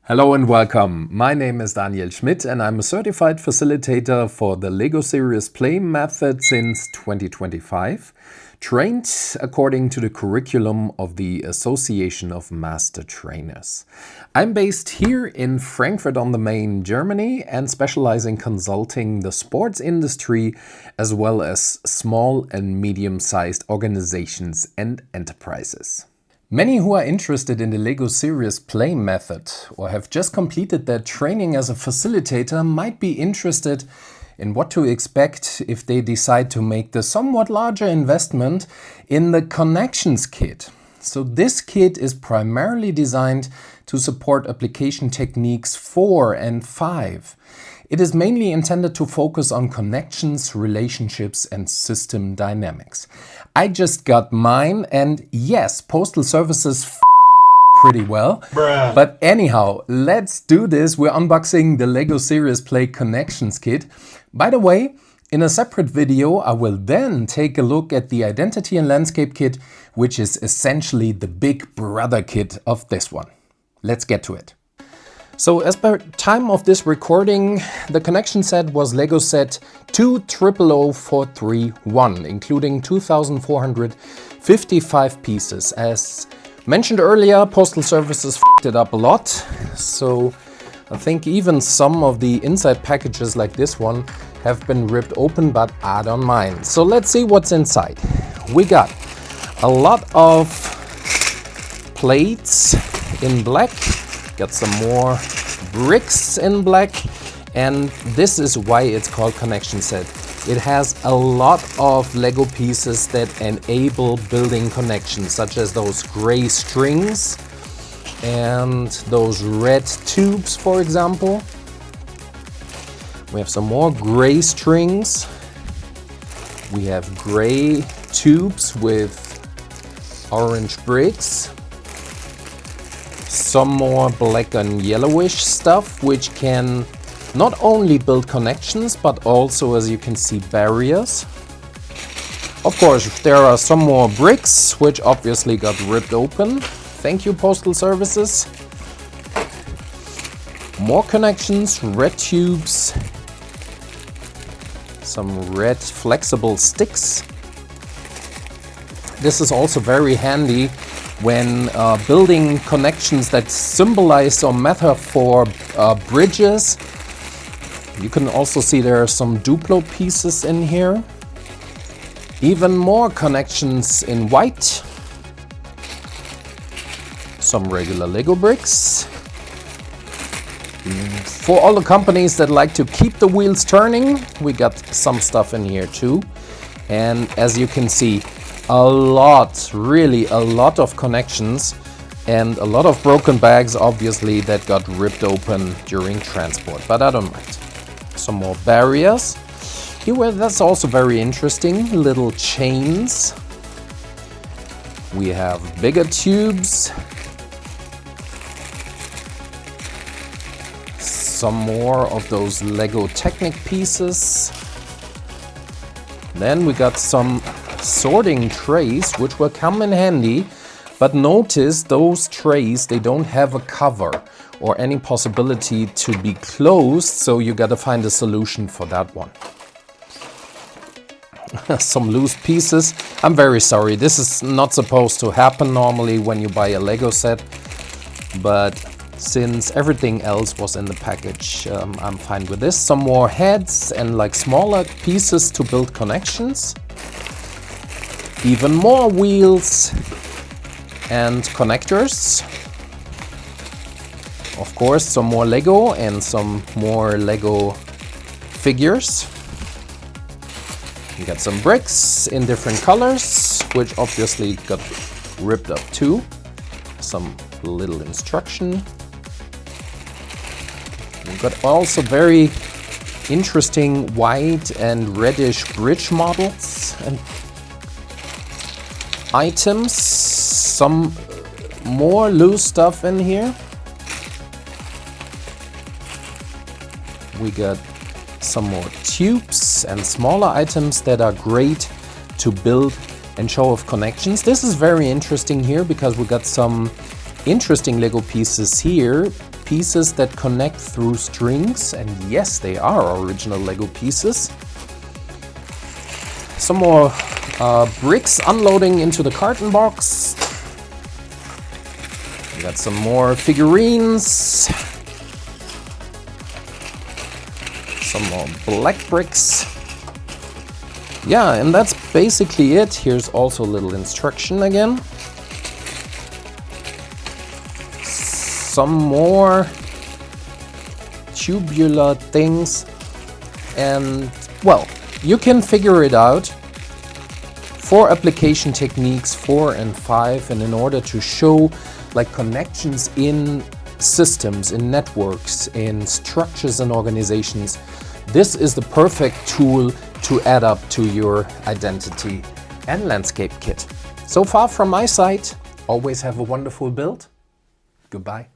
Hello and welcome. My name is Daniel Schmidt and I'm a certified facilitator for the LEGO Serious Play method since 2025, trained according to the curriculum of the Association of Master Trainers. I'm based here in Frankfurt on the Main, Germany, and specialize in consulting the sports industry as well as small and medium-sized organizations and enterprises. Many who are interested in the LEGO Serious Play method or have just completed their training as a facilitator might be interested in what to expect if they decide to make the somewhat larger investment in the Connections Kit. So this kit is primarily designed to support application techniques 4 and 5. It is mainly intended to focus on connections, relationships, and system dynamics. I just got mine, and yes, postal services pretty well. Bruh. But anyhow, let's do this. We're unboxing the LEGO Serious Play Connections Kit. By the way, in a separate video, I will then take a look at the Identity and Landscape Kit, which is essentially the big brother kit of this one. Let's get to it. So as per time of this recording, the connection set was LEGO set 200431, including 2,455 pieces. As mentioned earlier, postal services f***ed it up a lot. So I think even some of the inside packages like this one have been ripped open, but I don't mind. So let's see what's inside. We got a lot of plates in black. Got some more bricks in black, and this is why it's called connection set. It has a lot of LEGO pieces that enable building connections, such as those gray strings and those red tubes, for example. We have some more gray strings. We have gray tubes with orange bricks. Some more black and yellowish stuff, which can not only build connections, but also, as you can see, barriers. Of course, there are some more bricks, which obviously got ripped open. Thank you, postal services. More connections, red tubes, some red flexible sticks. This is also very handy when building connections that symbolize or matter for bridges. You can also see there are some Duplo pieces in here. Even more connections in white. Some regular LEGO bricks. For all the companies that like to keep the wheels turning, we got some stuff in here too. And as you can see, really a lot of connections and a lot of broken bags, obviously, that got ripped open during transport, but I don't mind. Some more barriers. Here, that's also very interesting, little chains. We have bigger tubes. Some more of those LEGO Technic pieces. Then we got some sorting trays, which will come in handy, but notice those trays, they don't have a cover or any possibility to be closed, so you gotta find a solution for that one. Some loose pieces. I'm very sorry, this is not supposed to happen normally when you buy a LEGO set, but since everything else was in the package, I'm fine with this. Some more heads and like smaller pieces to build connections. Even more wheels and connectors. Of course, some more LEGO and some more LEGO figures. We got some bricks in different colors, which obviously got ripped up too. Some little instruction. We've got also very interesting white and reddish bridge models and items. Some more loose stuff in here. We got some more tubes and smaller items that are great to build and show off connections. This is very interesting here because we got some interesting LEGO pieces here. pieces that connect through strings, and yes, they are original Lego pieces. Some more bricks unloading into the carton box. We got some more figurines. Some more black bricks. Yeah, and that's basically it. Here's also a little instruction again. Some more tubular things, and well, you can figure it out. 4 application techniques, 4 and 5, and in order to show like connections in systems, in networks, in structures and organizations, this is the perfect tool to add up to your identity and landscape kit. So far from my side, always have a wonderful build. Goodbye.